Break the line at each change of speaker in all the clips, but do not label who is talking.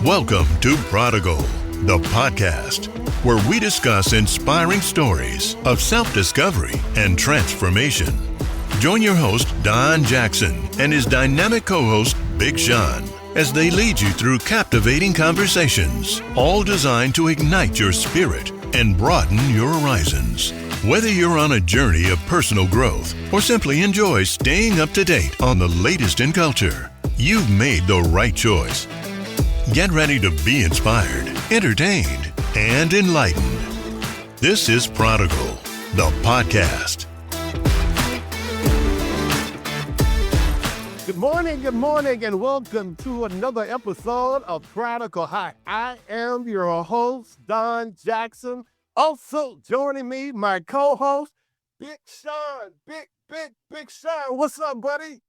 Welcome to Prodigal, the podcast, where we discuss inspiring stories of self-discovery and transformation. Join your host, Don Jackson, and his dynamic co-host, Big Sean, as they lead you through captivating conversations, all designed to ignite your spirit and broaden your horizons. Whether you're on a journey of personal growth or simply enjoy staying up to date on the latest in culture, you've made the right choice. Get ready to be inspired, entertained, and enlightened. This is Prodigal, the podcast.
Good morning, and welcome to another episode of Prodigal High. I am your host, Don Jackson. Also joining me, my co-host, Big Sean. Big Sean. What's up, buddy?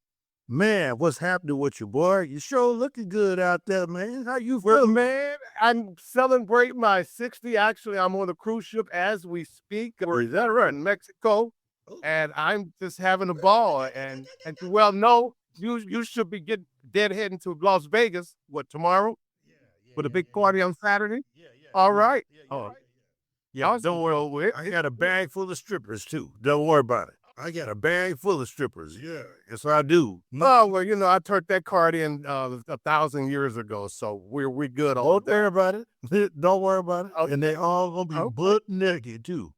Man, what's happening with you, boy? You sure looking good out there, man. How you
Well,
feeling?
man, I'm celebrating my 60. Actually, I'm on a cruise ship as we speak.
Is that right?
In Mexico, and I'm just having a ball. And well, no, you should be heading to Las Vegas. What, tomorrow? With a big party on Saturday? All right.
Yeah, don't worry. I got a bag full of strippers, too. Don't worry about it. I got a bag full of strippers. Yeah, yes, I do.
Oh, well, I turned that card in 1,000 years ago, so we're good.
Don't worry about it. Don't worry about it.
Okay.
And they all gonna be butt naked, too.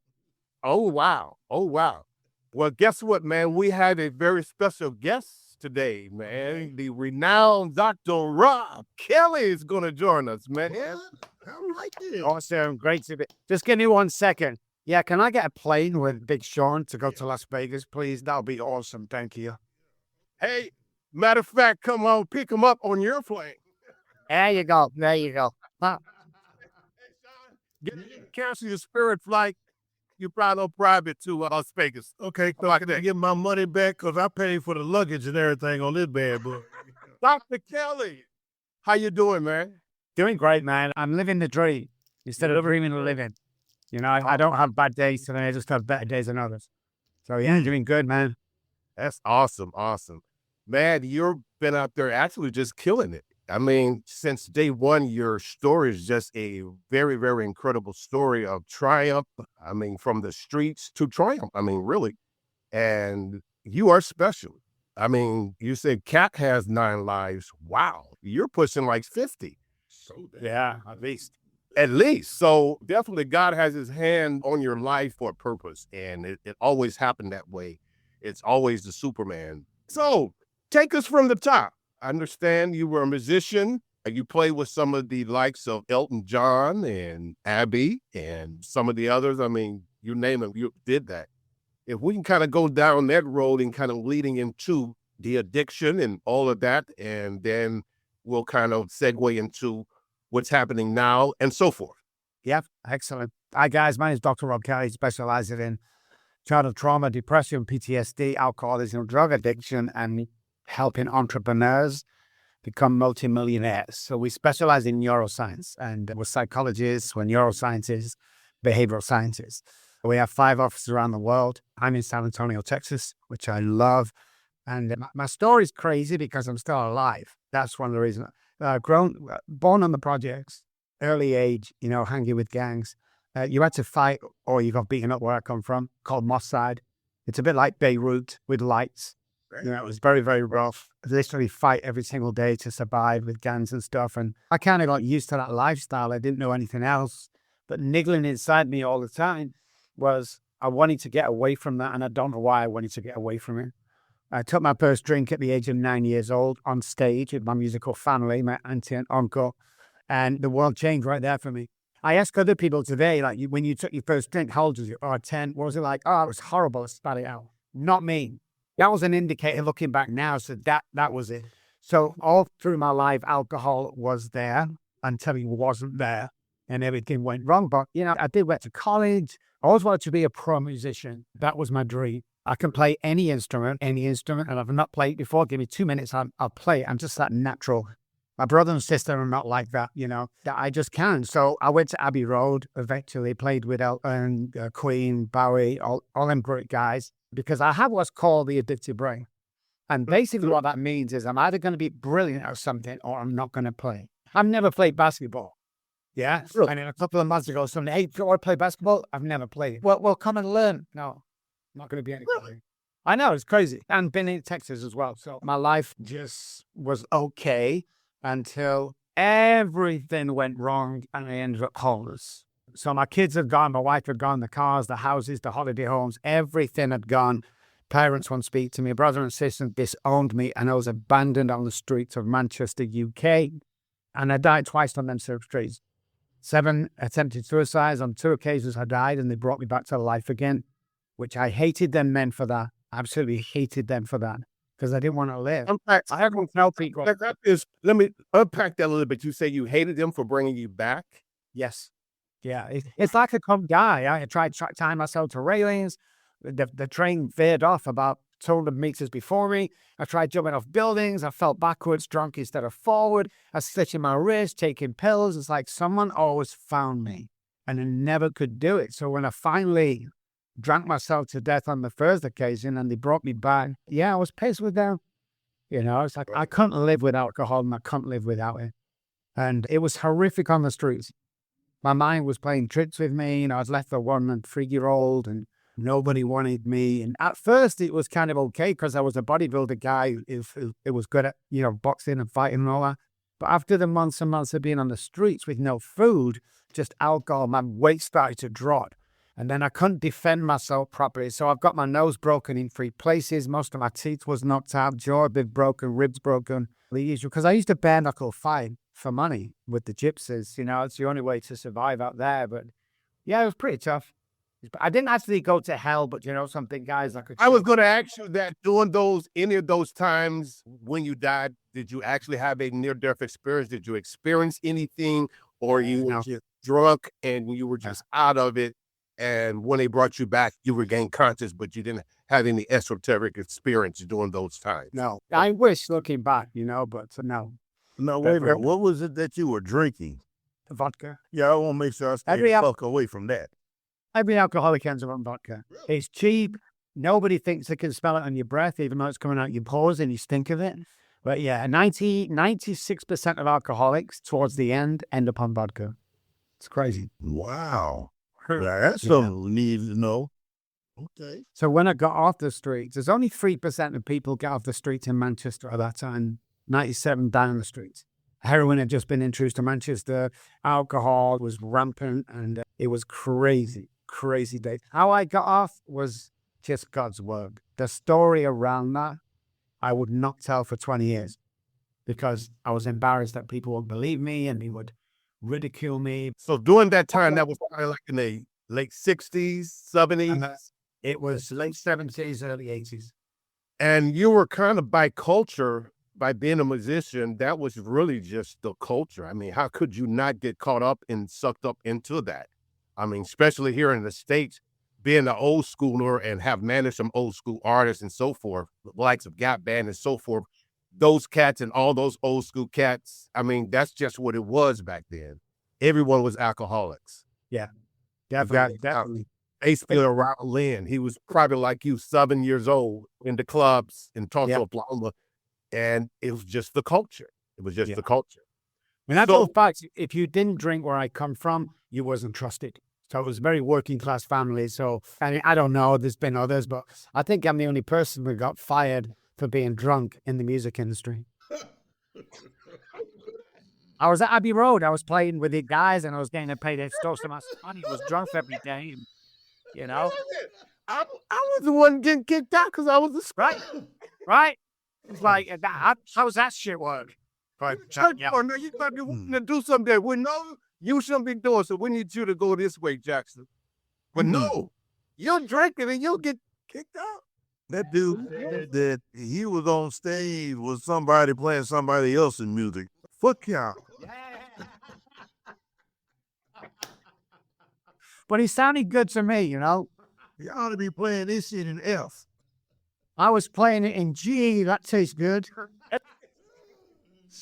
Oh, wow. Well, guess what, man? We have a very special guest today, man. The renowned Dr. Rob Kelly is going to join us, man.
I like it.
Awesome. Great to be. Just give me 1 second. Yeah, can I get a plane with Big Sean to go to Las Vegas, please? That would be awesome. Thank you.
Hey, matter of fact, come on, pick him up on your plane.
There you go.
Cancel your Spirit flight. You probably on private to Las Vegas.
Okay, so I can get my money back because I paid for the luggage and everything on this bad boy.
Dr. Kelly, how you doing, man?
Doing great, man. I'm living the dream instead of dreaming the living. I don't have bad days today. I just have better days than others. So, yeah, doing good, man.
That's awesome. Man, you've been out there actually just killing it. I mean, since day one, your story is just a very, very incredible story of triumph. I mean, from the streets to triumph. I mean, really. And you are special. I mean, you said Cat has 9 lives. Wow. You're pushing like 50.
Yeah, at least.
At least. So definitely God has his hand on your life for a purpose. And it always happened that way. It's always the Superman. So take us from the top. I understand you were a musician. You played with some of the likes of Elton John and Abby and some of the others. I mean, you name them, you did that. If we can kind of go down that road and kind of leading into the addiction and all of that, and then we'll kind of segue into what's happening now and so forth.
Yeah, excellent. Hi, guys. My name is Dr. Rob Kelly, specializing in childhood trauma, depression, PTSD, alcoholism, drug addiction, and helping entrepreneurs become multimillionaires. So we specialize in neuroscience, and we're psychologists, we're neuroscientists, behavioral scientists. We have 5 offices around the world. I'm in San Antonio, Texas, which I love. And my story's crazy because I'm still alive. That's one of the reasons. Born on the projects, early age, hanging with gangs. You had to fight or you got beaten up where I come from, called Mossad. It's a bit like Beirut with lights. It was very, very rough. Literally fight every single day to survive with gangs and stuff. And I kind of got used to that lifestyle. I didn't know anything else. But niggling inside me all the time was I wanted to get away from that. And I don't know why I wanted to get away from it. I took my first drink at the age of 9 years old on stage with my musical family, my auntie and uncle. And the world changed right there for me. I ask other people today, like, when you took your first drink, how old was you? 10. What was it like? Oh, it was horrible. I spat it out. Not me. That was an indicator looking back now. So that was it. So all through my life, alcohol was there until it wasn't there and everything went wrong. But, I did went to college. I always wanted to be a pro musician. That was my dream. I can play any instrument, and I've not played before. Give me 2 minutes, I'll play it. I'm just that natural. My brother and sister are not like that, that I just can. So I went to Abbey Road, eventually played with Elton, Queen, Bowie, all them great guys, because I have what's called the addictive brain. And basically what that means is I'm either going to be brilliant at something or I'm not going to play. I've never played basketball. Yeah.
Really?
And then a couple of months ago, somebody, hey, do you want to play basketball? I've never played it. Well, come and learn. No, not going to be any good. I know, it's crazy. And been in Texas as well. So my life just was okay until everything went wrong and I ended up homeless. So my kids had gone, my wife had gone, the cars, the houses, the holiday homes, everything had gone. Parents won't speak to me. Brother and sister disowned me, and I was abandoned on the streets of Manchester, UK. And I died twice on them streets. 7 attempted suicides. On 2 occasions I died, and they brought me back to life again, which I hated them men for that. Absolutely hated them for that, because I didn't want to live. I haven't tell people.
Let me unpack that a little bit. You say you hated them for bringing you back?
Yes. Yeah. It's like a guy. I tried to tie myself to railings. The train veered off about 200 meters before me. I tried jumping off buildings. I fell backwards, drunk instead of forward. I was stitching my wrist, taking pills. It's like someone always found me, and I never could do it. So when I finally drank myself to death on the first occasion and they brought me back, yeah, I was pissed with them. You know, it's like I couldn't live with alcohol and I couldn't live without it. And it was horrific on the streets. My mind was playing tricks with me. You know, I was left a 1 and 3-year-old and nobody wanted me. And at first it was kind of okay because I was a bodybuilder guy. It was good at, you know, boxing and fighting and all that. But after the months and months of being on the streets with no food, just alcohol, my weight started to drop. And then I couldn't defend myself properly. So I've got my nose broken in 3 places. Most of my teeth was knocked out, jaw bit broken, ribs broken. The usual, because I used to bare knuckle fight for money with the gypsies. You know, it's the only way to survive out there. But yeah, it was pretty tough. I didn't actually go to hell, but you know, something guys like
I was going to ask you that during any of those times when you died, did you actually have a near-death experience? Did you experience anything, or you were just drunk and you were just out of it? And when they brought you back, you regained conscious, but you didn't have any esoteric experience during those times.
No, I wish looking back, you know, but no.
No, wait a minute. What was it that you were drinking?
Vodka.
Yeah, I want to make sure I stay the fuck away from that.
Every alcoholic ends up on vodka. Really? It's cheap. Nobody thinks they can smell it on your breath, even though it's coming out your pores and you stink of it. But yeah, 96% of alcoholics towards the end up on vodka. It's crazy.
Wow. That's something we need to know. Okay.
So when I got off the streets, there's only 3% of people get off the streets in Manchester at that time. 97 down the streets. Heroin had just been introduced to Manchester. Alcohol was rampant, and it was crazy day. How I got off was just God's work. The story around that, I would not tell for 20 years because I was embarrassed that people would believe me and they would ridicule me.
So during that time, that was probably like in the late 60s, 70s?
It was late 70s, early 80s.
And you were kind of by culture, by being a musician, that was really just the culture. I mean, how could you not get caught up and sucked up into that? I mean, especially here in the States, being an old schooler and have managed some old school artists and so forth, the likes of Gap Band and so forth, those cats and all those old school cats, I mean, that's what it was back then. Everyone was alcoholics.
Yeah, definitely.
Ace Raul Lynn, he was probably like you, 7 years old, in the clubs in Tulsa, Oklahoma, and it was just the culture. It was just the culture.
I mean, that's all facts. If you didn't drink where I come from, you wasn't trusted. So it was a very working class family. So, I mean, I don't know, there's been others, but I think I'm the only person who got fired for being drunk in the music industry. I was at Abbey Road. I was playing with the guys and I was getting paid extortionate amounts of money. I was drunk every day, you know.
I was the one getting kicked out because I was the
right. It's like, how's that shit work?
Right. No, you got to do something that we know you shouldn't be doing, so we need you to go this way, Jackson. But no, you're drinking and you'll get kicked out.
That dude that he was on stage with somebody playing somebody else's music. Fuck y'all.
But he sounded good to me, you know.
You ought to be playing this shit in F.
I was playing it in G. That tastes good.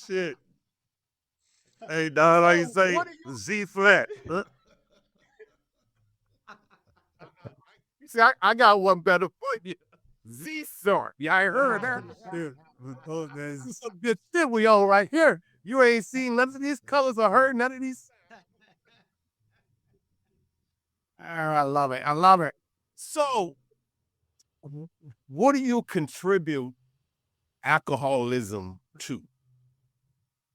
Shit. Hey, Don, how you say Z flat? Huh?
See, I got one better for you. Z sharp. Yeah, I heard that.
Dude,
This is some good shit we on right here.
You ain't seen none of these colors or heard none of these.
Oh, I love it. I love it.
So, what do you contribute alcoholism to?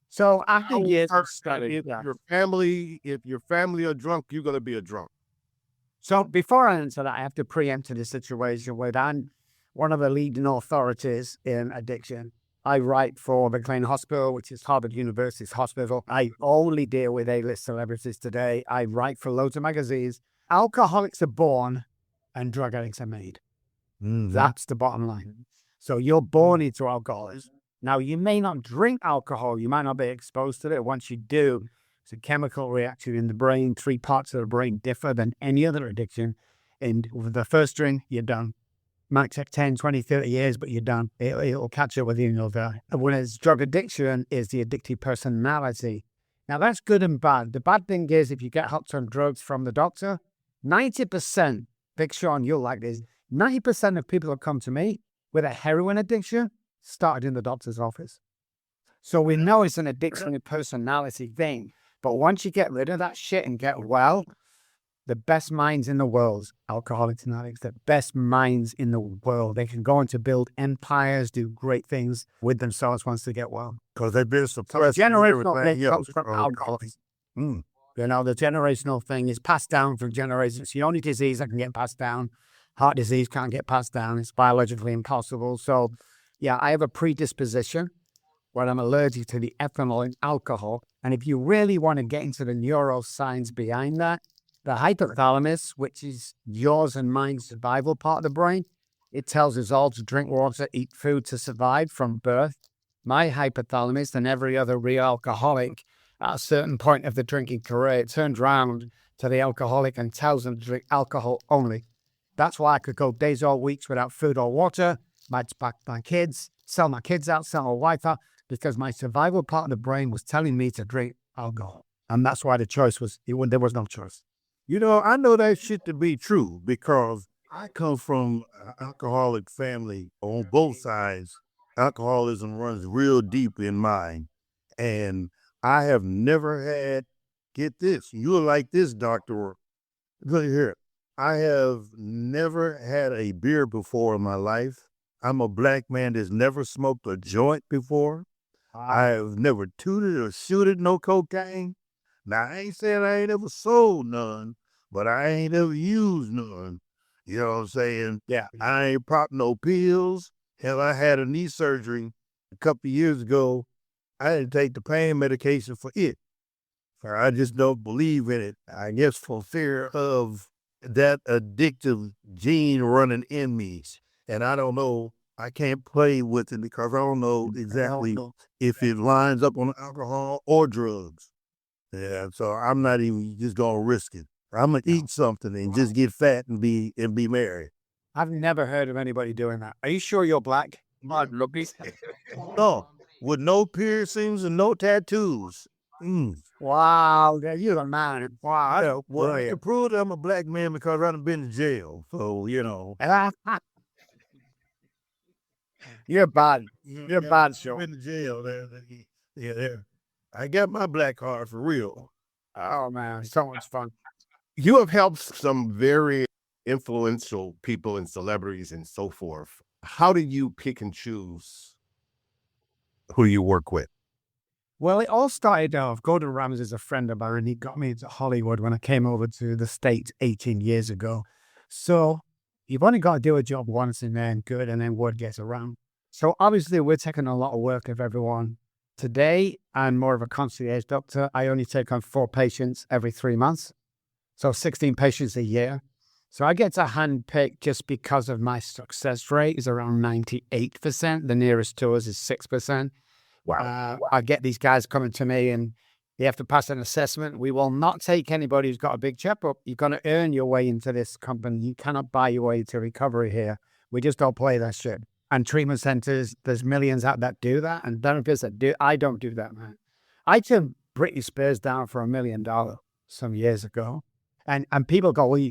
So after years of
If
study,
if your family are drunk, you're gonna be a drunk.
So before I answer that, I have to preempt the situation where I'm one of the leading authorities in addiction. I write for McLean Hospital, which is Harvard University's hospital. I only deal with A-list celebrities today. I write for loads of magazines. Alcoholics are born and drug addicts are made. That's the bottom line. So you're born into alcoholism. Now, you may not drink alcohol. You might not be exposed to it. Once you do, it's a chemical reaction in the brain. 3 parts of the brain differ than any other addiction. And with the first drink, you're done. Might take 10, 20, 30 years, but you're done. It'll catch up with you and you'll die. Whereas drug addiction is the addictive personality. Now, that's good and bad. The bad thing is if you get hooked on drugs from the doctor, 90%, Big Sean, you'll like this, 90% of people that come to me with a heroin addiction started in the doctor's office. So we know it's an addiction personality thing. But once you get rid of that shit and get well, the best minds in the world, alcoholics and addicts, the best minds in the world, they can go on to build empires, do great things with themselves once they get well.
Because they've been suppressed.
Generational thing comes from alcoholism. You know, the generational thing is passed down from generations. It's the only disease that can get passed down. Heart disease can't get passed down. It's biologically impossible. So, yeah, I have a predisposition where I'm allergic to the ethanol in alcohol. And if you really want to get into the neuroscience behind that, the hypothalamus, which is yours and mine's survival part of the brain, it tells us all to drink water, eat food to survive from birth. My hypothalamus and every other real alcoholic at a certain point of the drinking career, it turns around to the alcoholic and tells them to drink alcohol only. That's why I could go days or weeks without food or water, might back my kids, sell my kids out, sell my wife out, because my survival part of the brain was telling me to drink alcohol. And that's why the choice was, there was no choice.
You know, I know that shit to be true because I come from an alcoholic family on both sides. Alcoholism runs real deep in mine. And I have never had, get this, you'll like this, Doctor. Look here. I have never had a beer before in my life. I'm a black man that's never smoked a joint before. I have never tooted or shooted no cocaine. Now, I ain't saying I ain't ever sold none, but I ain't ever used none. You know what I'm saying?
Yeah.
I ain't popped no pills. Hell, I had a knee surgery a couple of years ago. I didn't take the pain medication for it. I just don't believe in it. I guess for fear of that addictive gene running in me. And I don't know, I can't play with it because I don't know exactly if it lines up on alcohol or drugs. Yeah, so I'm not even just gonna risk it. I'm gonna eat something and just get fat and be merry.
I've never heard of anybody doing that. Are you sure you're black?
No, with no piercings and no tattoos.
Wow, you're a man. Wow.
I can prove that I'm a black man because I done been to jail. So, you know.
You're bad. You're bad, Sean.
Been to jail. There. I got my black card for real.
Oh, man, so much fun.
You have helped some very influential people and celebrities and so forth. How do you pick and choose who you work with?
Well, it all started off, Gordon Ramsay is a friend of mine. He got me into Hollywood when I came over to the States 18 years ago. So you've only got to do a job once and then good, and then word gets around. So obviously we're taking a lot of work of everyone. Today, I'm more of a concierge doctor. I only take on 4 patients every 3 months. So 16 patients a year. So I get to handpick just because of my success rate is around 98%. The nearest to us is 6%. Wow. I get these guys coming to me and you have to pass an assessment. We will not take anybody who's got a big checkup. You're going to earn your way into this company. You cannot buy your way to recovery here. We just don't play that shit. And treatment centers, there's millions out that do that. And therapists that do, I don't do that, man. I turned Britney Spears down for $1 million some years ago. And people go, well,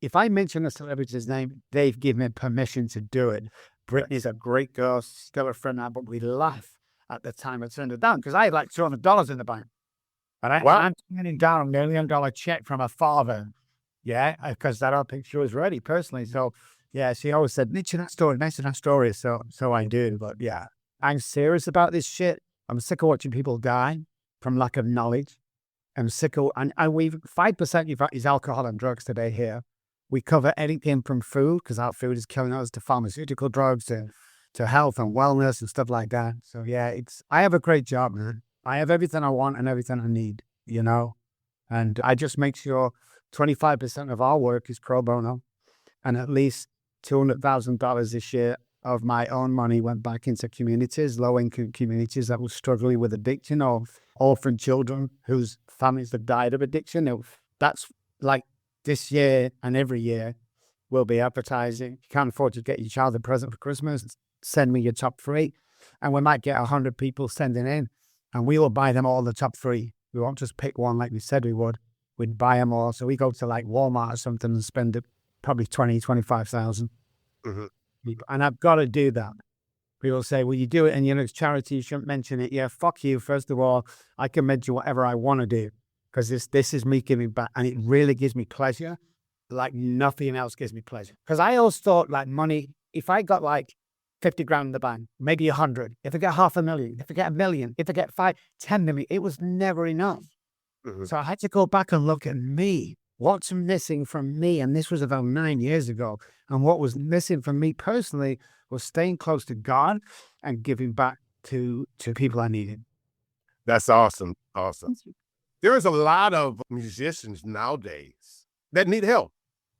if I mention a celebrity's name, they've given me permission to do it. Britney's a great girl, still a friend now, but we laugh at the time I turned it down because I had like $200 in the bank. And I'm turning down a $1 million check from a father. Yeah, because I don't think she was ready personally. So, yeah, she always said, mention that story. So I do. But yeah, I'm serious about this shit. I'm sick of watching people die from lack of knowledge. I'm sick of, and we've 5% is alcohol and drugs today here. We cover anything from food, because our food is killing us, to pharmaceutical drugs, to health and wellness and stuff like that. So yeah, I have a great job, man. I have everything I want and everything I need, you know? And I just make sure 25% of our work is pro bono, and at least $200,000 this year of my own money went back into communities, low-income communities that were struggling with addiction, or orphan children whose families have died of addiction. That's like this year and every year we'll be advertising. You can't afford to get your child a present for Christmas, send me your top 3. And we might get 100 people sending in, and we will buy them all the top 3. We won't just pick one like we said we would. We'd buy them all. So we go to like Walmart or something and spend probably 20, 25,000.
Mhm.
And I've got to do that. People say, well, you do it and it's charity, you shouldn't mention it. Yeah, fuck you. First of all, I can mention whatever I want to do, because this is me giving back, and it really gives me pleasure. Like nothing else gives me pleasure. Because I always thought like money, if I got like 50 grand in the bank, maybe 100, if I get 500,000, if I get 1 million, if I get 10 million, it was never enough.
Mhm.
So I had to go back and look at me. What's missing from me? And this was about 9 years ago. And what was missing from me personally was staying close to God and giving back to people I needed.
That's awesome. Awesome. There's a lot of musicians nowadays that need help.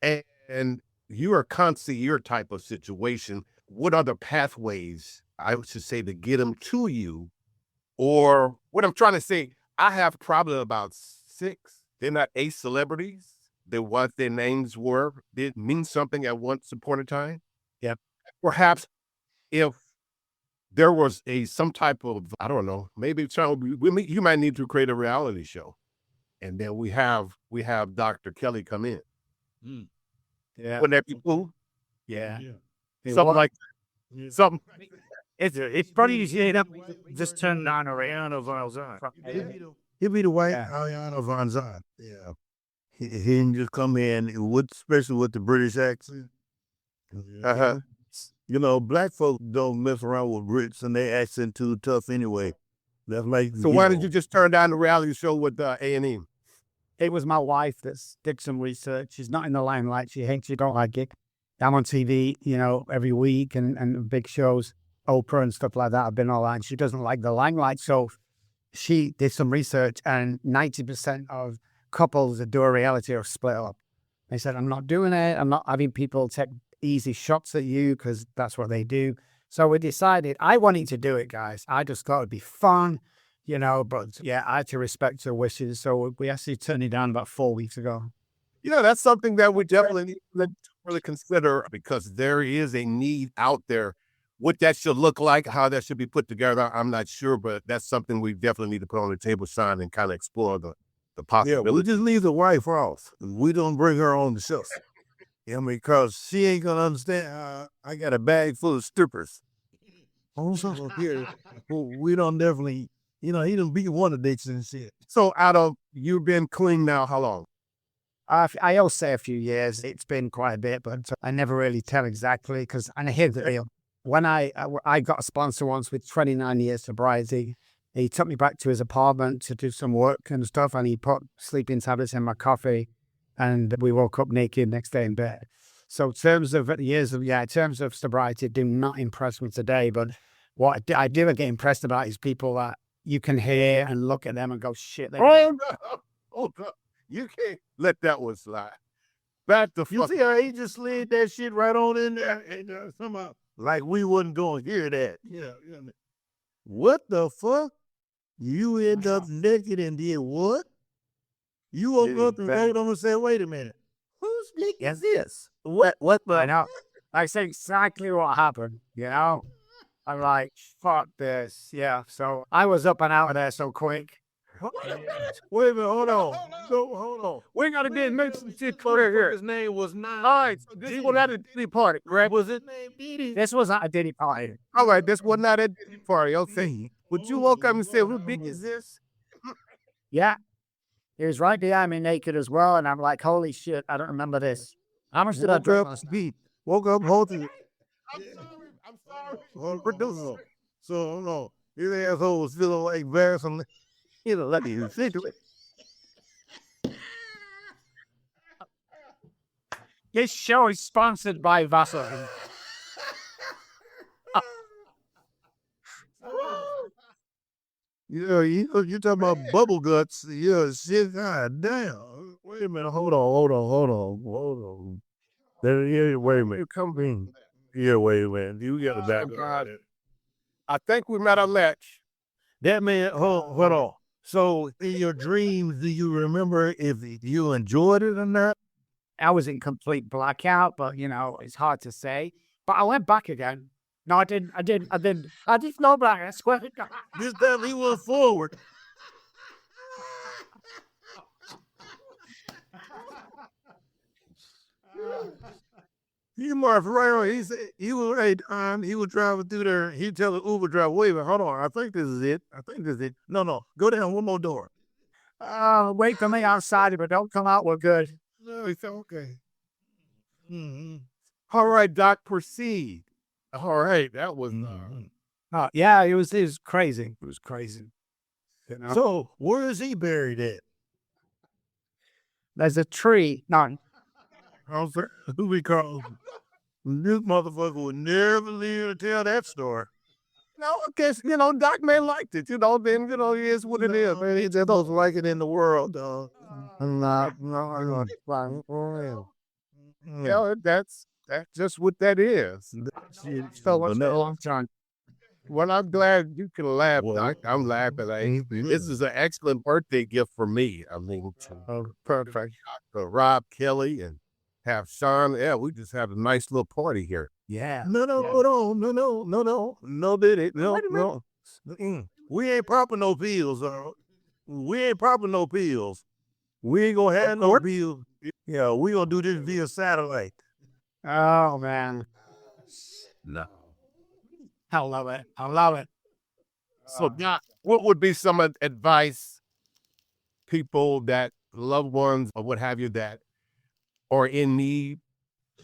And you're a concierge type of situation. What are the pathways, I should say, to get them to you? Or what I'm trying to say, I have probably about 6, they're not 8 celebrities that what their names were did mean something at once upon a time.
Yep.
Perhaps if there was some type of, I don't know, maybe you might need to create a reality show, and then we have Dr. Kelly come in.
Yeah.
Wouldn't that be cool?
Yeah.
Something like something.
It's funny you say that. Just turned on Ariana Van Zan.
He'll be the white
Yeah.
Ariana Van Zan. Yeah. He can just come in, especially with the British accent.
Uh-huh.
You know, black folk don't mess around with Brits, and their accent too tough anyway. That's like,
So why did you just turn down the reality show with A&E?
It was my wife that did some research. She's not in the limelight. She don't like it. I'm on TV, every week and big shows, Oprah and stuff like that. I've been all that. And she doesn't like the limelight. So she did some research, and 90% of couples that do a reality are split up. They said, I'm not doing it. I'm not having people take easy shots at you, because that's what they do. So we decided, I wanted to do it, guys. I just thought it'd be fun, but yeah, I had to respect her wishes. So we actually turned it down about 4 weeks ago.
That's something that we definitely need to really consider, because there is a need out there. What that should look like, how that should be put together, I'm not sure, but that's something we definitely need to put on the table, Sean, and kind of explore the possibility.
Yeah, we just leave the wife off. We don't bring her on the show. Because she ain't gonna understand. I got a bag full of strippers. Also here, we don't definitely, he done beat one addiction and shit.
So you've been clean now, how long?
I always say a few years. It's been quite a bit, but I never really tell exactly, because, and here's the deal. When I got a sponsor once with 29 years sobriety, he took me back to his apartment to do some work and stuff, and he put sleeping tablets in my coffee, and we woke up naked next day in bed. So in terms of sobriety, do not impress me today. But what I do get impressed about is people that you can hear and look at them and go, shit.
Oh, no. You can't let that one slide. Back the
You
fuck.
see how he just slid that shit right on in there, and somehow like we wasn't going to hear that. Yeah. What the fuck? You end up naked and did what? You woke up and right on and said, "Wait a minute, whose dick is this? What?
I know. I say exactly what happened, I'm like, fuck this. Yeah. So I was up and out of there so quick.
Wait a minute, hold on. Hold on.
We got to get some shit
Clear
here.
His name was not.
All right, so this was not a Diddy party, correct?
Was his name Diddy?
This was not a Diddy party.
All right, this was not a Diddy party, okay. Would you woke up and say, "What big is this?"
Yeah. He was right behind me naked as well. And I'm like, holy shit, I don't remember this. How much did I drink last night?
Woke up holding it.
I'm sorry. I'm sorry.
Oh, producer. So no, his asshole was feeling like embarrassing. You know, let me say to it.
This show is sponsored by Vaseline.
You talking about bubble guts? Yeah, shit. God damn. Wait a minute. Hold on. Wait a minute. Come in. Yeah, wait a minute. You got to back up.
I think we met a ledge.
That man, hold on. So in your dreams, do you remember if you enjoyed it or not?
I was in complete blackout, but it's hard to say. But I went back again. No, I didn't. I did no black. I swear to God.
This time he went forward. He marched right on. He said he was driving through there. He tell the Uber driver, "Wait a minute, hold on. I think this is it. No, go down one more door."
Wait for me outside, but don't come out. We're good.
No, he said, "Okay." Mm-hmm.
All right, Doc, proceed. All right, that was.
Yeah, it was crazy. It was crazy.
So where is he buried at?
There's a tree. No.
Who we call this motherfucker would never leave to tell that story.
No, I guess, Doc may liked it. Then, it is what it is.
Man, he just don't like it in the world, dog.
That's just what that is.
Long time.
Well, I'm glad you can laugh, Doc. I'm laughing. This is an excellent birthday gift for me. I mean,
Perfect.
Rob Kelly and have Sean. Yeah, we just have a nice little party here.
Yeah.
Hold on. No, did it? No. We ain't popping no pills, We ain't popping no pills. We ain't gonna have no pills. Yeah, we gonna do this via satellite.
Oh man.
No.
I love it.
So, Doc, what would be some advice people that loved ones or what have you that are in need,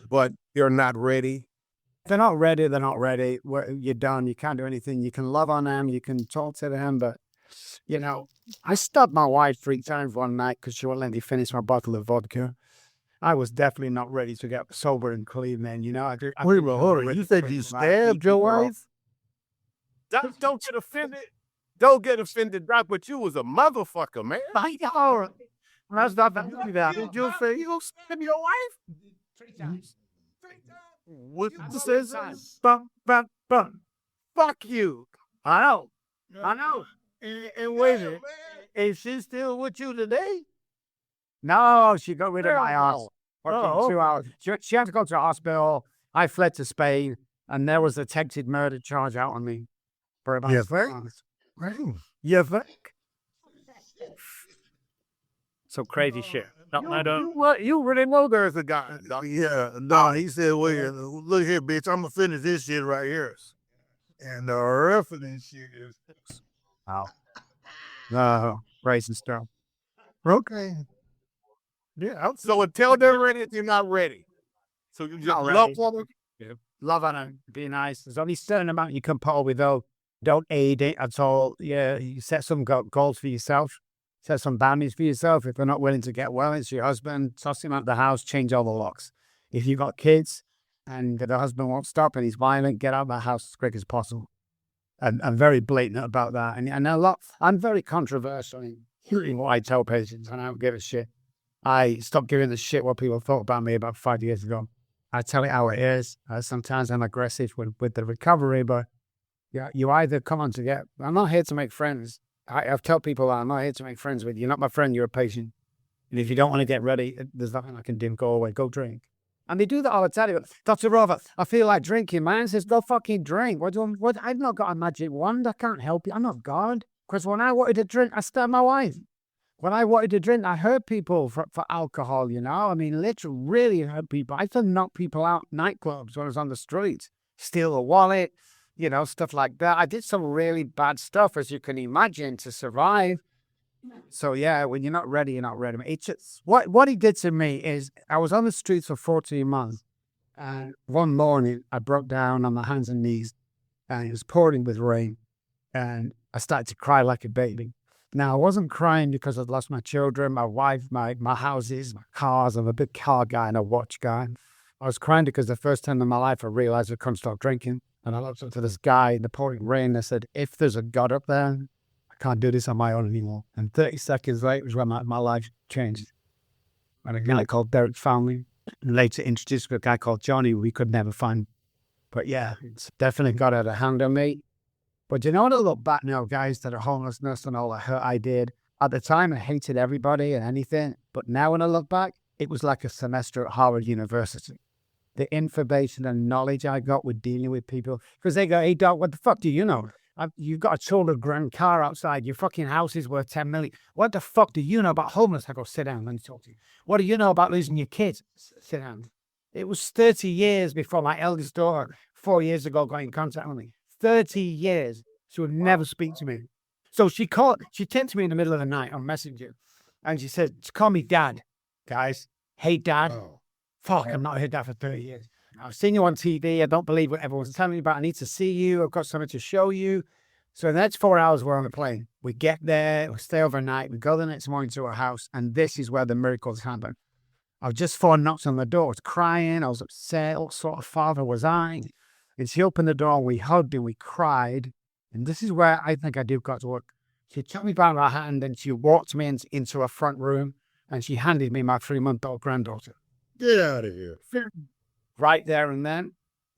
but they're not ready?
They're not ready. You're done. You can't do anything. You can love on them. You can talk to them. But, I stabbed my wife 3 times one night because she wouldn't let me finish my bottle of vodka. I was definitely not ready to get sober and clean, man.
Wait a minute, hold on. You said you stabbed your wife?
Don't get offended. Don't get offended, Doc, but you was a motherfucker, man.
That's not that.
Did you say you stab your wife?
3 times.
What
Says bum.
Fuck you.
I know.
And wait a minute. Is she still with you today?
No, she got rid of my ass.
Oh.
2 hours. She had to go to the hospital. I fled to Spain, and there was a attempted murder charge out on me. For about
Yes, sir.
months.
You think?
So crazy shit.
You really know there's a guy. Doc.
Yeah, no, he said, wait, look here, bitch, I'm gonna finish this shit right here. And the rest of this shit is...
Racing stuff.
Okay.
Yeah, so until they're ready, you're not ready. So you just love woman.
Love on them. Be nice. There's only a certain amount you can put up with, though. Don't aid it at all. Yeah, you set some goals for yourself. Set some boundaries for yourself. If they're not willing to get well, it's your husband. Toss him out the house. Change all the locks. If you've got kids and the husband won't stop and he's violent, get out of the house as quick as possible. I'm very blatant about that. And I'm very controversial in what I tell patients, and I don't give a shit. I stopped giving a shit what people thought about me about 5 years ago. I tell it how it is. Sometimes I'm aggressive with the recovery, but you either come on to get... I'm not here to make friends. I've told people that I'm not here to make friends with you. You're not my friend, you're a patient. And if you don't want to get ready, there's nothing I can do. Go away, go drink. And they do that all the time. Dr. Robert, I feel like drinking, man. Says, go fucking drink. I've not got a magic wand. I can't help you. I'm not God. Because when I wanted to drink, I stabbed my wife. When I wanted to drink, I hurt people for alcohol, I mean, literally really hurt people. I used to knock people out nightclubs when I was on the streets. Steal a wallet, stuff like that. I did some really bad stuff, as you can imagine, to survive. So yeah, when you're not ready, you're not ready. It's just, what he did to me is, I was on the streets for 14 months, and one morning I broke down on my hands and knees, and it was pouring with rain, and I started to cry like a baby. Now, I wasn't crying because I'd lost my children, my wife, my houses, my cars. I'm a big car guy and a watch guy. I was crying because the first time in my life I realized I couldn't stop drinking. And I looked up to this guy in the pouring rain and I said, if there's a God up there, I can't do this on my own anymore. And 30 seconds later was when my life changed. And a guy called Derek found me, and later introduced me to a guy called Johnny we could never find. But yeah, it's definitely got out of hand on me. But you know what, I look back now, guys, to the homelessness and all the hurt I did. At the time, I hated everybody and anything. But now when I look back, it was like a semester at Harvard University. The information and knowledge I got with dealing with people. Because they go, hey, Doc, what the fuck do you know? You've got a $200,000 car outside. Your fucking house is worth 10 million. What the fuck do you know about homeless? I go, sit down, let me talk to you. What do you know about losing your kids? Sit down. It was 30 years before my eldest daughter, 4 years ago, got in contact with me. 30 years. She would never speak to me. So she came to me in the middle of the night on Messenger, and she said, call me Dad, guys. Hey, Dad. Oh. Fuck, I'm not heard that for 30 years. I've seen you on TV. I don't believe what everyone's telling me about. I need to see you. I've got something to show you. So the next 4 hours, we're on the plane. We get there, we stay overnight, we go the next morning to her house, and this is where the miracles happen. I was just 4 knocks on the door. I was crying. I was upset. What sort of father was I? And she opened the door, and we hugged and we cried. And this is where I think I do God's work. She took me by my hand and she walked me into a front room, and she handed me my 3-month-old granddaughter.
Get out of here.
Right there and then,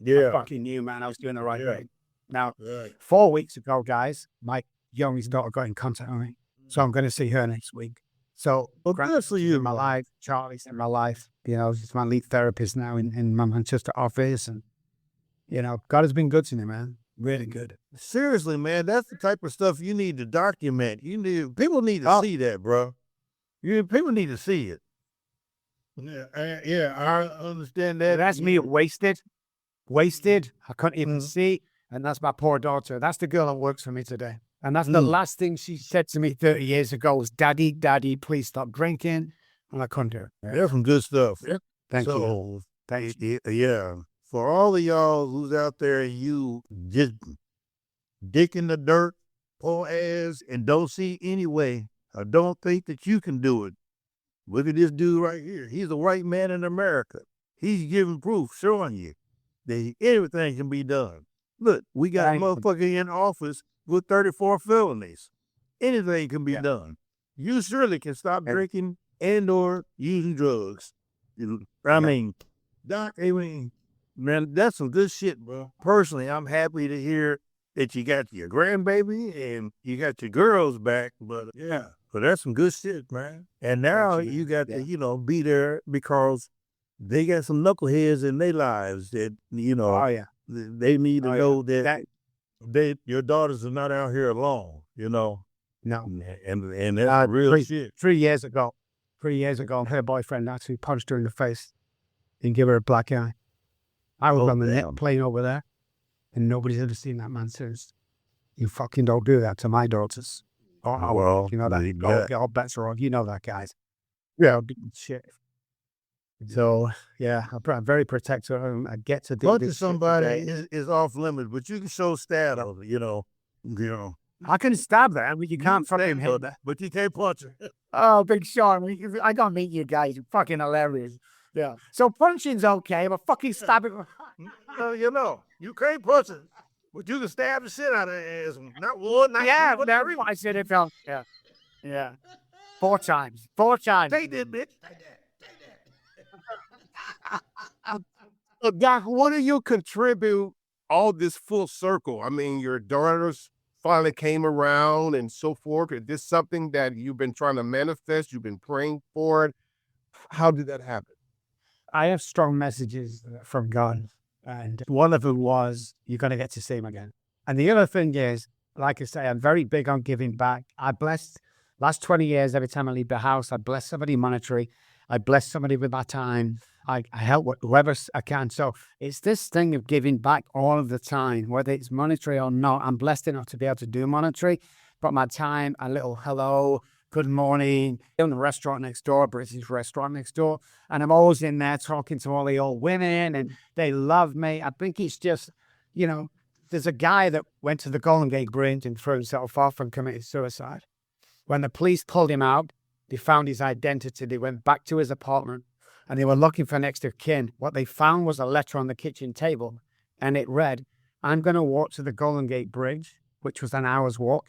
I fucking knew, man, I was doing the right thing. Now, 4 weeks ago, guys, my youngest daughter got in contact with me. So I'm going to see her next week. So,
good for you,
in my life. Charlie's in my life. She's my lead therapist now in my Manchester office. And, God has been good to me, man. Really good.
Seriously, man, that's the type of stuff you need to document. People need to see that, bro. People need to see it. Yeah, I understand that.
That's me wasted. I couldn't even see. And that's my poor daughter. That's the girl that works for me today. And that's the last thing she said to me 30 years ago was, Daddy, please stop drinking. And I couldn't do it.
There's some good stuff.
Yeah. Thank you.
Yeah. For all of y'all who's out there, you just dick in the dirt, poor ass, and don't see any way, or don't think that you can do it. Look at this dude right here. He's a white man in America. He's giving proof, showing you that everything can be done. Look, we got a motherfucker in office with 34 felonies. Anything can be done. You surely can stop drinking and or using drugs. Doc, man, that's some good shit, bro. Personally, I'm happy to hear that you got your grandbaby and you got your girls back, but that's some good shit, man. And now you got to, be there because they got some knuckleheads in their lives that, they need to know that your daughters are not out here alone, No. And that's real shit.
3 years ago, her boyfriend actually punched her in the face and gave her a black eye. I was on the plane over there, and nobody's ever seen that man since. You fucking don't do that to my daughters.
Well,
that. All bets are on. You know that, guys. Yeah, shit. So, I'm very protective. I get to do
punching somebody is off limits, but you can show stab,
I can stab them, but you can't fucking hit that.
But you can't punch her.
Oh, Big Sean, I gotta meet you guys. You're fucking hilarious. Yeah. So punching's okay, but fucking stabbing.
You can't punch it, but you can stab the shit out of her ass. Not one, not two.
But everyone, I said it felt. Yeah. 4 times. 4 times.
Take that, bitch.
Doc, what do you contribute all this full circle? I mean, your daughters finally came around and so forth. Is this something that you've been trying to manifest? You've been praying for it? How did that happen?
I have strong messages from God, and one of them was, you're going to get to see him again. And the other thing is, like I say, I'm very big on giving back. I blessed, last 20 years, every time I leave the house, I bless somebody monetarily. I bless somebody with my time. I help whoever I can. So it's this thing of giving back all of the time, whether it's monetary or not. I'm blessed enough to be able to do monetary, but my time, a little hello, good morning, in the restaurant next door, British restaurant next door. And I'm always in there talking to all the old women and they love me. I think it's just, there's a guy that went to the Golden Gate Bridge and threw himself off and committed suicide. When the police pulled him out, they found his identity. They went back to his apartment and they were looking for next of kin. What they found was a letter on the kitchen table and it read, I'm going to walk to the Golden Gate Bridge, which was an hour's walk,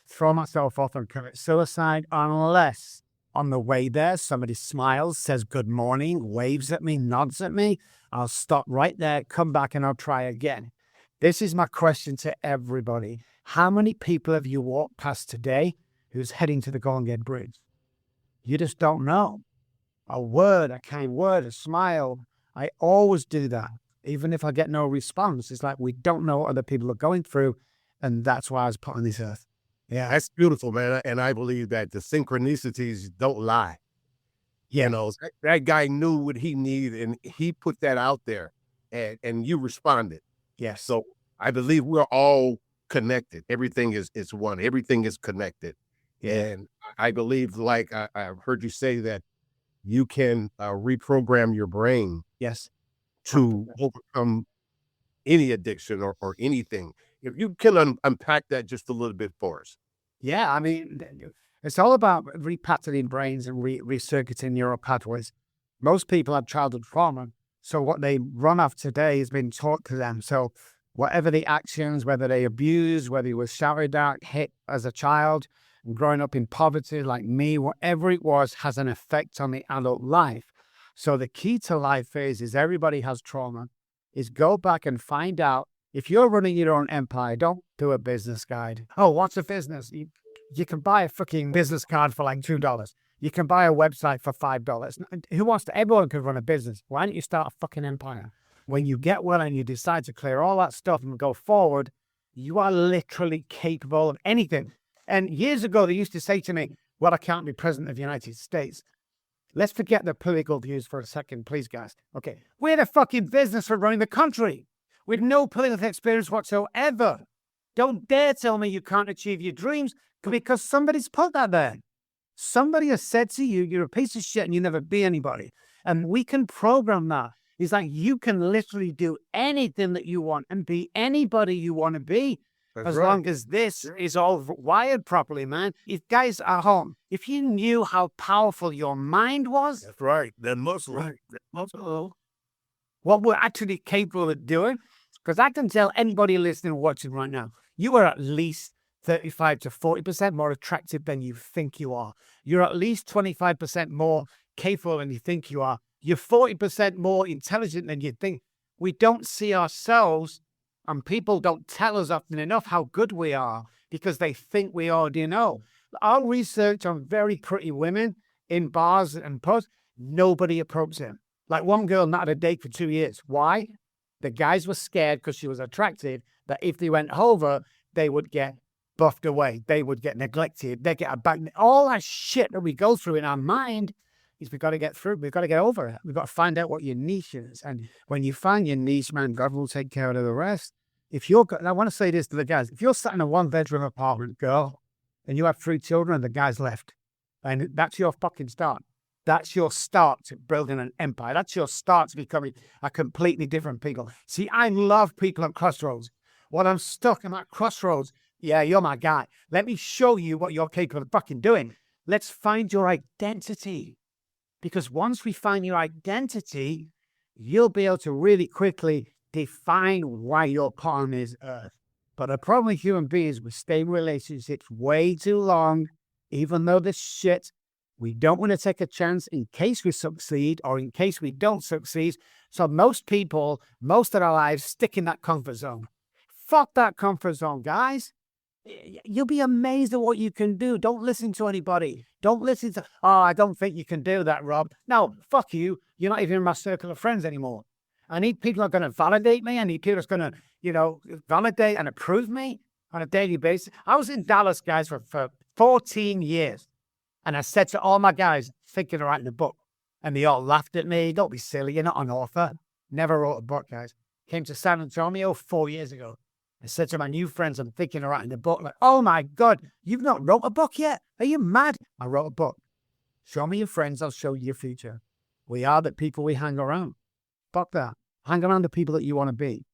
throw myself off and commit suicide unless on the way there somebody smiles, says good morning, waves at me, nods at me. I'll stop right there, come back and I'll try again. This is my question to everybody. How many people have you walked past today who's heading to the Golden Gate Bridge? You just don't know. A word, a kind word, a smile. I always do that. Even if I get no response, it's like we don't know what other people are going through. And that's why I was put on this earth.
Yeah, that's beautiful, man. And I believe that the synchronicities don't lie.
Yeah.
That guy knew what he needed and he put that out there and you responded.
Yes.
So I believe we're all connected. Everything is one. Everything is connected. And I believe, like I've heard you say, that you can reprogram your brain.
Yes.
To overcome any addiction or anything. If you can unpack that just a little bit for us.
Yeah, I mean, it's all about repattering brains and recircuiting neural pathways. Most people have childhood trauma, so what they run off today has been taught to them. So whatever the actions, whether they abused, whether you were shouted at, hit as a child, growing up in poverty like me, whatever it was, has an effect on the adult life. So the key to life is everybody has trauma, is go back and find out. If you're running your own empire, don't do a business guide. Oh, what's a business? You can buy a fucking business card for like $2. You can buy a website for $5. Everyone can run a business. Why don't you start a fucking empire? When you get well and you decide to clear all that stuff and go forward, you are literally capable of anything. And years ago, they used to say to me, well, I can't be president of the United States. Let's forget the political views for a second, please, guys. Okay, we're the fucking business for running the country with no political experience whatsoever. Don't dare tell me you can't achieve your dreams because somebody's put that there. Somebody has said to you, you're a piece of shit and you never be anybody. And we can program that. It's like you can literally do anything that you want and be anybody you want to be. That's as right. Long as this is all wired properly, man. If guys at home, if you knew how powerful your mind was.
That's right. That muscle.
Right. That muscle. What we're actually capable of doing. Because I can tell anybody listening or watching right now, you are at least 35 to 40% more attractive than you think you are. You're at least 25% more capable than you think you are. You're 40% more intelligent than you think. We don't see ourselves, and people don't tell us often enough how good we are because they think we already know. Our research on very pretty women in bars and pubs, nobody approached them. Like one girl not had a date for 2 years. Why? The guys were scared because she was attractive that if they went over, they would get buffed away. They would get neglected. They get a back. All that shit that we go through in our mind is we've got to get through. We've got to get over it. We've got to find out what your niche is. And when you find your niche, man, God will take care of the rest. If you're, and I want to say this to the guys, if you're sat in a one-bedroom apartment, girl, and you have 3 children and the guy's left, and that's your fucking start. That's your start to building an empire. That's your start to becoming a completely different people. See, I love people at crossroads. When I'm stuck, I'm at crossroads. Yeah, you're my guy. Let me show you what you're capable of fucking doing. Let's find your identity. Because once we find your identity, you'll be able to really quickly define why you're put on this earth. But the problem with human beings, we stay in relationships way too long, even though this shit. We don't want to take a chance in case we succeed or in case we don't succeed. So most people, most of their lives, stick in that comfort zone. Fuck that comfort zone, guys. You'll be amazed at what you can do. Don't listen to anybody. Don't listen to, oh, I don't think you can do that, Rob. No, fuck you. You're not even in my circle of friends anymore. I need people who are going to validate me. I need people who are going to, validate and approve me on a daily basis. I was in Dallas, guys, for 14 years. And I said to all my guys, thinking of writing a book. And they all laughed at me. Don't be silly. You're not an author. Never wrote a book, guys. Came to San Antonio 4 years ago. I said to my new friends, I'm thinking of writing a book. Like, oh my God, you've not wrote a book yet? Are you mad? I wrote a book. Show me your friends, I'll show you your future. We are the people we hang around. Fuck that. Hang around the people that you want to be.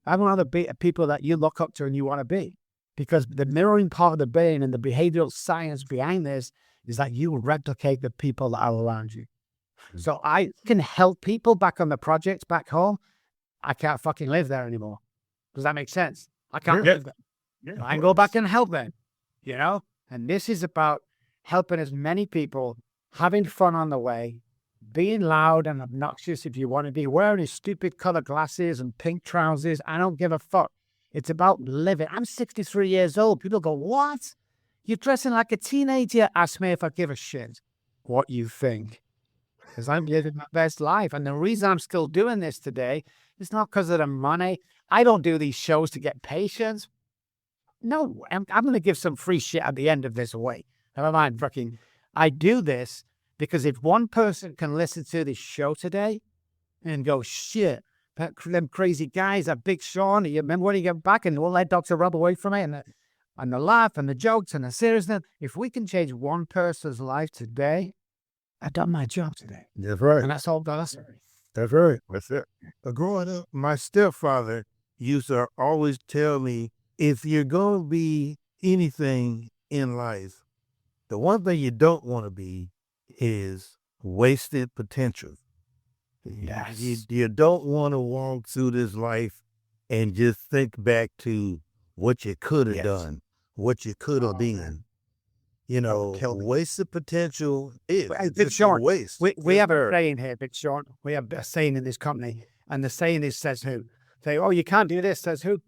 Hang around the people that you look up to and you want to be. Because the mirroring part of the brain and the behavioral science behind this is that you replicate the people that are around you. So I can help people back on the projects back home. I can't fucking live there anymore. Does that make sense? I can't live there. Yeah, I can go back and help them, you know? And this is about helping as many people, having fun on the way, being loud and obnoxious if you want to be, wearing stupid colored glasses and pink trousers. I don't give a fuck. It's about living. I'm 63 years old. People go, what? You're dressing like a teenager. Ask me if I give a shit what you think. Because I'm living my best life. And the reason I'm still doing this today is not because of the money. I don't do these shows to get patients. No, I'm going to give some free shit at the end of this away. Never mind, fucking. I do this because if one person can listen to this show today and go, shit, them crazy guys, that Big Sean, you remember when he got back and we'll let Dr. Rob away from it and the laugh and the jokes and the seriousness. If we can change one person's life today, I've done my job today.
That's right.
And that's all that's.
That's right. That's it. Growing up, my stepfather used to always tell me, if you're going to be anything in life, the one thing you don't want to be is wasted potential.
Yes.
You don't want to walk through this life and just think back to what you could have done, what you could have been. You know, wasted potential is
Big Sean,
waste.
We have a saying here, Big Sean. We have a saying in this company, and the saying is, says who? Say, oh, you can't do this, says who?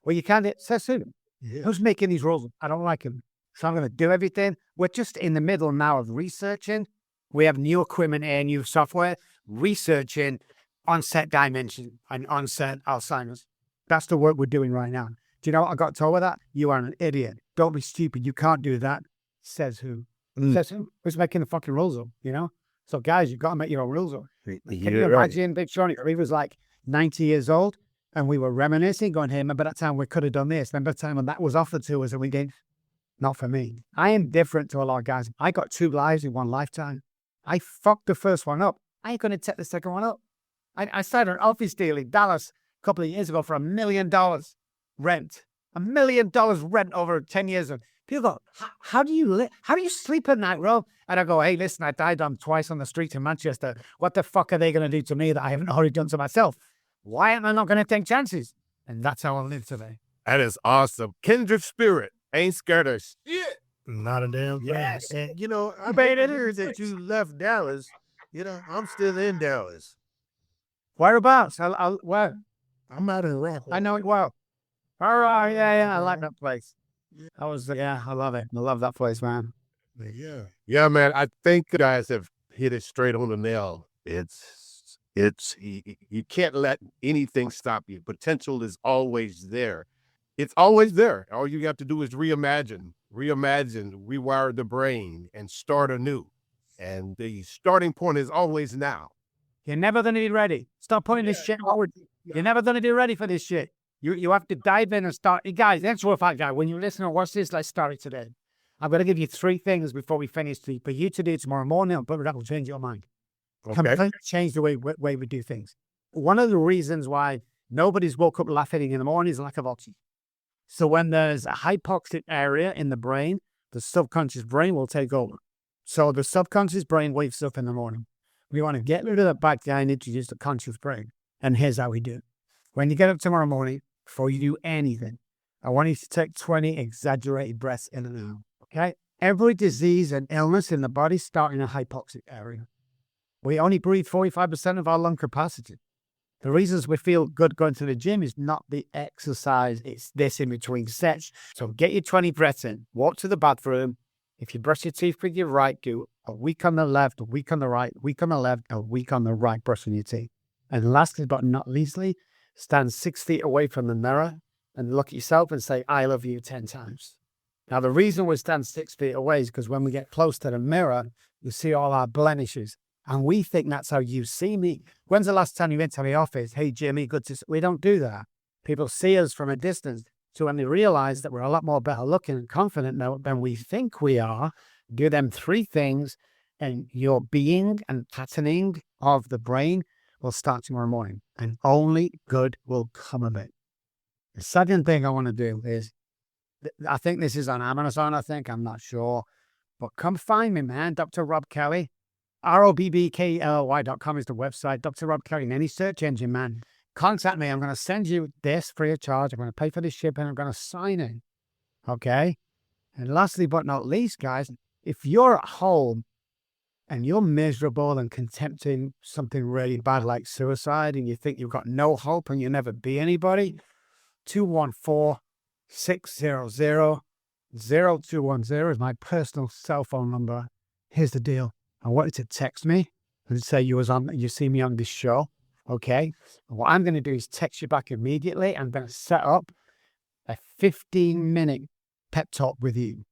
Well, you can't, says who? Yeah. Who's making these rules? I don't like them. So I'm going to do everything. We're just in the middle now of researching. We have new equipment and new software, researching onset dimension and onset Alzheimer's. That's the work we're doing right now. Do you know what I got told with that? You are an idiot. Don't be stupid. You can't do that. Says who? Says who? Who's making the fucking rules up, you know? So guys, you've got to make your own rules up. Can you imagine Big Sean? He was like 90 years old and we were reminiscing, going, hey, remember that time we could have done this? Remember the time when that was offered to us and we did? Not for me. I am different to a lot of guys. I got 2 lives in one lifetime. I fucked the first one up. I ain't going to take the second one up. I started an office deal in Dallas a couple of years ago for $1 million rent. $1 million rent over 10 years. And people go, how do you how do you sleep at night, Rob? And I go, hey, listen, I died on twice on the street in Manchester. What the fuck are they going to do to me that I haven't already done to myself? Why am I not going to take chances? And that's how I live today.
That is awesome. Kindred spirit. Ain't scared of shit.
Not a damn thing.
Yes.
And, you know, I bet it is that you left Dallas. You know, I'm still in Dallas.
Whereabouts? Where?
I'm out in Rock.
I know it well. All right. Yeah. I like that place. I love it. I love that place, man.
Yeah.
Yeah, man. I think you guys have hit it straight on the nail. You can't let anything stop you. Potential is always there. It's always there. All you have to do is reimagine, rewire the brain, and start anew. And the starting point is always now.
You're never going to be ready. Stop putting this shit forward. You're never going to be ready for this shit. You have to dive in and start. Guys, that's what I got. When you listen and watch this, let's start it today. I'm going to give you 3 things before we finish for you to do tomorrow morning, but that will change your mind.
Okay.
Completely change the way we do things. One of the reasons why nobody's woke up laughing in the morning is lack of oxygen. So when there's a hypoxic area in the brain, the subconscious brain will take over. So the subconscious brain wakes up in the morning. We want to get rid of that bad guy and introduce the conscious brain. And here's how we do it. When you get up tomorrow morning, before you do anything, I want you to take 20 exaggerated breaths in and out. Okay? Every disease and illness in the body starts in a hypoxic area. We only breathe 45% of our lung capacity. The reasons we feel good going to the gym is not the exercise, it's this in between sets. So get your 20 breaths in, walk to the bathroom. If you brush your teeth with your right, do a week on the left, a week on the right, a week on the left, a week on the right, brushing your teeth. And lastly, but not leastly, stand 6 feet away from the mirror and look at yourself and say, I love you 10 times. Now, the reason we stand 6 feet away is because when we get close to the mirror, you see all our blemishes. And we think that's how you see me. When's the last time you went to the office? Hey, Jimmy, good to see. We don't do that. People see us from a distance. So when they realize that we're a lot more better looking and confident now than we think we are, do them 3 things, and your being and patterning of the brain will start tomorrow morning. And only good will come of it. The second thing I want to do is, I think this is on Amazon, I'm not sure. But come find me, man. Dr. Rob Kelly. ROBBKLY.com is the website. Dr. Rob Kelly in any search engine, man. Contact me. I'm going to send you this free of charge. I'm going to pay for this shipping. I'm going to sign it. Okay? And lastly, but not least, guys, if you're at home and you're miserable and contemplating something really bad like suicide, and you think you've got no hope and you'll never be anybody, 214-600-0210 is my personal cell phone number. Here's the deal. I want you to text me and say you see me on this show, okay? And what I'm going to do is text you back immediately. I'm going to set up a 15-minute pep talk with you.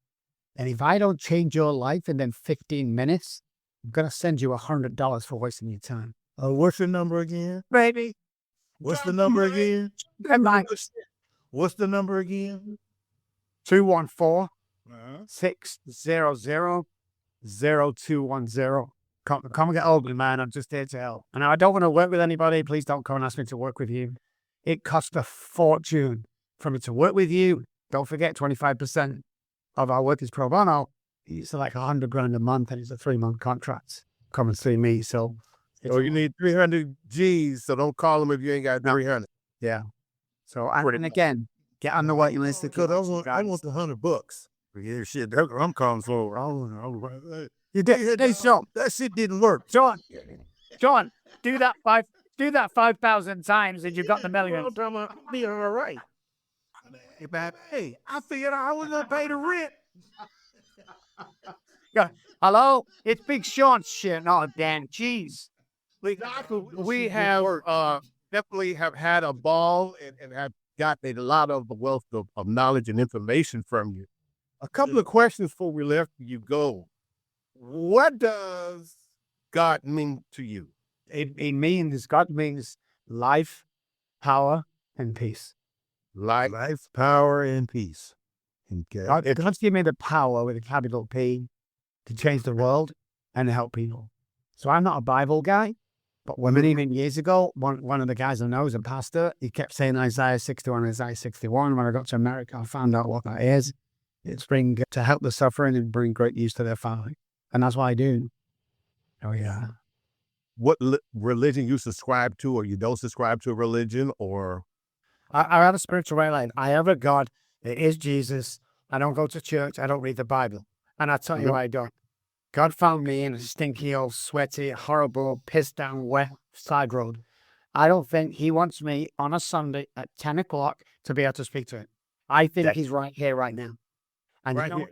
And if I don't change your life in them 15 minutes, I'm going to send you $100 for wasting your time.
What's your number again?
Baby.
What's the number again? What's the number again?
214-600-0210. Come and get hold of me, man. I'm just here to help. And I don't want to work with anybody. Please don't come and ask me to work with you. It costs a fortune for me to work with you. Don't forget, 25% of our work is pro bono. It's like $100,000 a month, and it's a 3-month contract. Come and see me. So
you need 300 G's. So don't call them if you ain't got 300.
Yeah. So and again, get on the waiting list.
Because I want the $100. Yeah, shit, that's what I'm calling for.
You did. Hey, Sean,
that shit didn't work.
John, do that 5,000 times, and you've got the million.
I'll be all right. Hey, I figured I was gonna pay the rent.
Yeah. Hello, it's Big Sean's shit. No, Dan, jeez.
We have definitely have had a ball and have got a lot of wealth of knowledge and information from you. A couple of questions before we let you go. What does God mean to you?
God means life, power, and peace.
Life, power, and peace. Okay.
God's given me the power with a capital P to change the world and to help people. So I'm not a Bible guy, but many years ago, one of the guys I know is a pastor. He kept saying Isaiah 61, Isaiah 61. When I got to America, I found out what that is. It's to help the suffering and bring great use to their family. And that's what I do. Oh, yeah.
What religion you subscribe to, or you don't subscribe to a religion, or?
I have a spiritual line. I have a God. It is Jesus. I don't go to church. I don't read the Bible. And I tell you why I don't. God found me in a stinky, old, sweaty, horrible, pissed down, wet side road. I don't think he wants me on a Sunday at 10 o'clock to be able to speak to him. I think he's right here, right now. And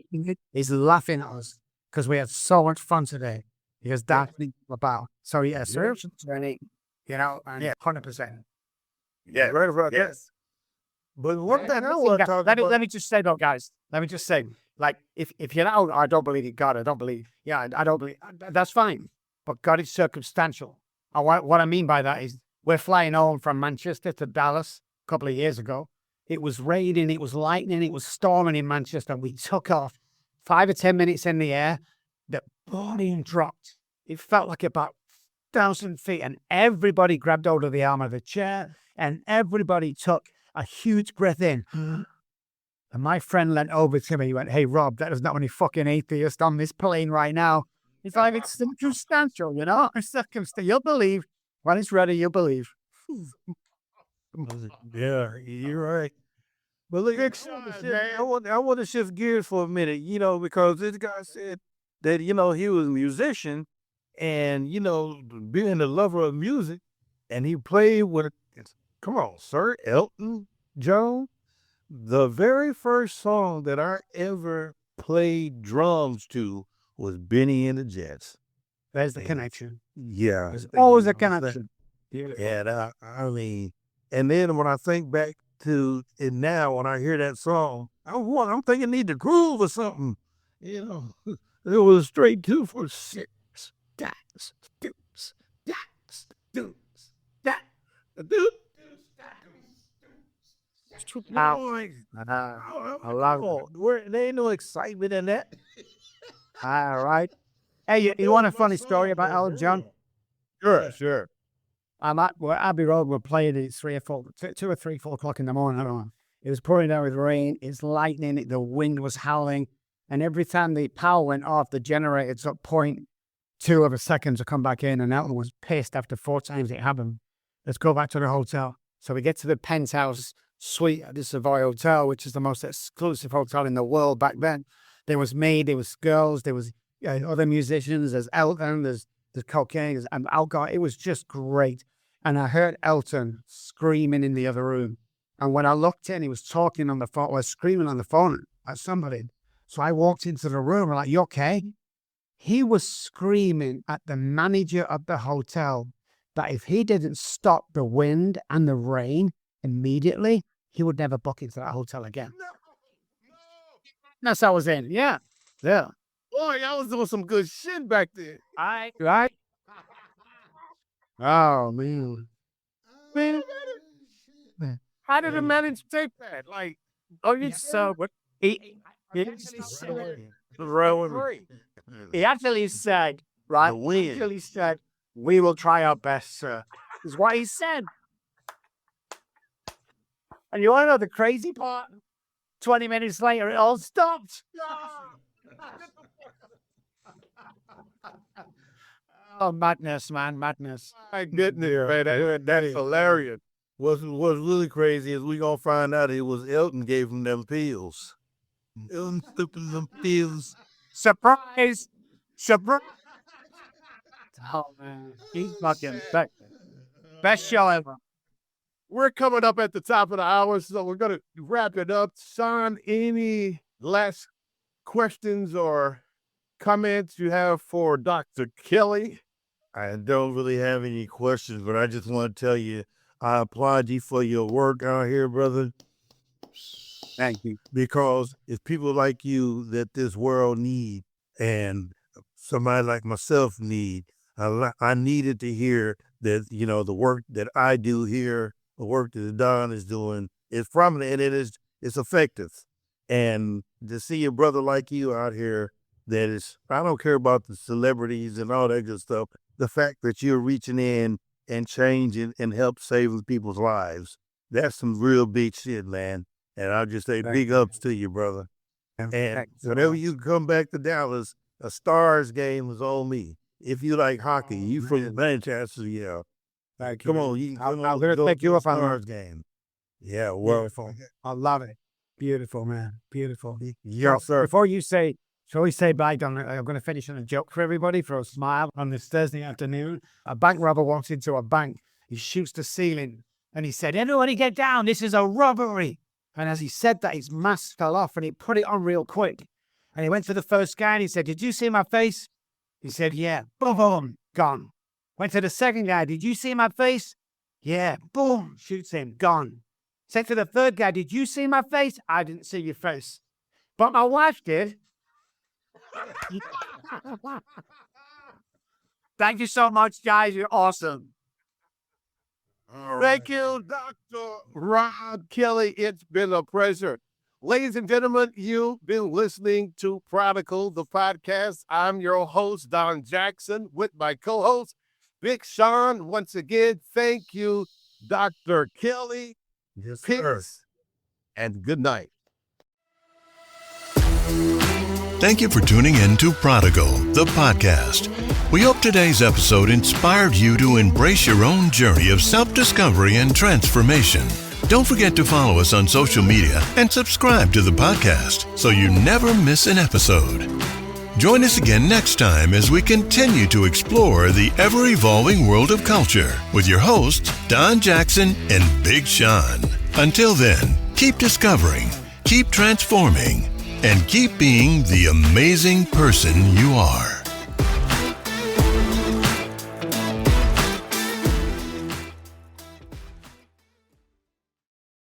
he's laughing at us because we had so much fun today. Because that's what it's about. So, yeah, spiritual journey, and 100%.
Yeah, right. Yes.
But what the hell we're talking about?
Let me just say, though, guys. Let me just say, like, if you're not, I don't believe in God. I don't believe. Yeah, I don't believe. That's fine. But God is circumstantial. And what I mean by that is we're flying home from Manchester to Dallas a couple of years ago. It was raining, it was lightning, it was storming in Manchester. We took off 5 or 10 minutes in the air. The volume dropped. It felt like about 1,000 feet, and everybody grabbed hold of the arm of the chair, and everybody took a huge breath in. And my friend leant over to me. He went, "Hey, Rob, there's not any fucking atheists on this plane right now." It's like, it's circumstantial, It's circumstantial. You'll believe. When it's ready, you'll believe.
Yeah, you're right. But look, I want to shift gears for a minute, because this guy said that, he was a musician and, being a lover of music, and he played with, come on, sir, Elton John. The very first song that I ever played drums to was Benny and the Jets.
There's the connection.
Yeah.
There's always a connection.
Yeah, I mean, and then when I think back to it now, when I hear that song, I'm thinking need to groove or something. It was straight 2 for 6.
That's deuce. That's deuce. That
Dude,
I love it.
There ain't no excitement in that.
All right. Hey, you want a funny story about Elton John?
sure.
I'm at Abbey Road. We're playing at 2 or 3, 4 o'clock in the morning. I don't know. It was pouring down with rain. It's lightning. The wind was howling. And every time the power went off, the generator took 0.2 of a second to come back in. And Elton was pissed after 4 times it happened. Let's go back to the hotel. So we get to the penthouse suite at the Savoy Hotel, which is the most exclusive hotel in the world back then. There was me, there was girls, there was other musicians, there's Elton, there's cocaine, there's alcohol. It was just great. And I heard Elton screaming in the other room. And when I looked in, he was talking on the phone, or screaming on the phone at somebody. So I walked into the room, I'm like, you okay? He was screaming at the manager of the hotel that if he didn't stop the wind and the rain immediately, he would never book into that hotel again. That's how I was in. Yeah.
Boy, I was doing some good shit back then.
Right? Oh, man.
How did the manager take that? Like,
So what? He actually said, right? He actually said, we will try our best, sir. Is what he said. And you want to know the crazy part? 20 minutes later, it all stopped. Oh, madness, man, madness.
My goodness, man, that's hilarious.
What's really crazy is we gonna find out it was Elton gave him them pills. Elton took them pills.
Surprise! Oh, man. He's fucking best show ever.
We're coming up at the top of the hour, so we're going to wrap it up. Sean, any last questions or comments you have for Dr. Kelly?
I don't really have any questions, but I just want to tell you, I applaud you for your work out here, brother.
Thank you.
Because it's people like you that this world need, and somebody like myself need. I needed to hear that, the work that I do here, the work that Don is doing is prominent, and it's effective. And to see a brother like you out here that is, I don't care about the celebrities and all that good stuff. The fact that you're reaching in and changing and help saving people's lives, that's some real big shit, man. And I'll just say big ups to you, brother. And whenever you come back to Dallas, a Stars game is on me. If you like hockey, you from Manchester, yeah. Come on,
I'll pick you up on
Stars game. Yeah, wonderful.
I love it. Beautiful, man. Beautiful.
Yes, sir.
Before you say, shall we say bye, Don? I'm going to finish on a joke for everybody, for a smile on this Thursday afternoon. A bank robber walks into a bank. He shoots the ceiling and he said, "Everybody get down. This is a robbery." And as he said that, his mask fell off and he put it on real quick. And he went to the first guy and he said, "Did you see my face?" He said, "Yeah." Boom, boom, gone. Went to the second guy. "Did you see my face?" "Yeah." Boom, shoots him, gone. Said to the third guy, "Did you see my face?" "I didn't see your face, but my wife did." Thank you so much, guys. You're awesome.
Thank you, Dr. Rod Kelly. It's been a pleasure. Ladies and gentlemen, you've been listening to Prodigal, the podcast. I'm your host, Don Jackson, with my co-host, Big Sean. Once again, thank you, Dr. Kelly.
Yes,
Peace,
sir.
and good night.
Thank you for tuning in to Prodigal, the podcast. We hope today's episode inspired you to embrace your own journey of self-discovery and transformation. Don't forget to follow us on social media and subscribe to the podcast so you never miss an episode. Join us again next time as we continue to explore the ever-evolving world of culture with your hosts, Don Jackson and Big Sean. Until then, keep discovering, keep transforming, and keep being the amazing person you are.